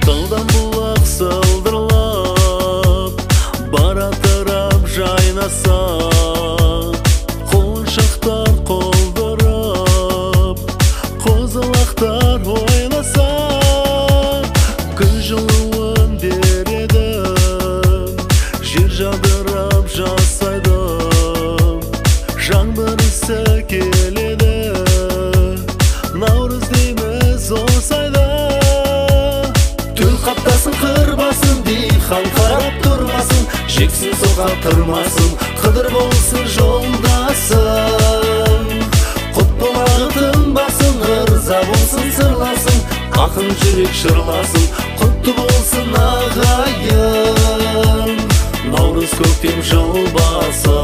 Таудан бұлақ сылдырлап, бара тарап жайнаса, құлыншақтар қолдырып, қозылақтар ойласа, күн жылуын береді, жер жадырап жасайды, жаңбыр исі келеді, наурыз дейміз осы айда. Түн қаптасын қырбасын, дихан қарап тұрмасын, жексін соғап тұрмасын, қыдыр болсын жолдасың. Құт болағы тынбасын, ырза болсын сырласын, ақын жүрек шырласын, құтты болсын ағайын. Наурыз көктем жыл басы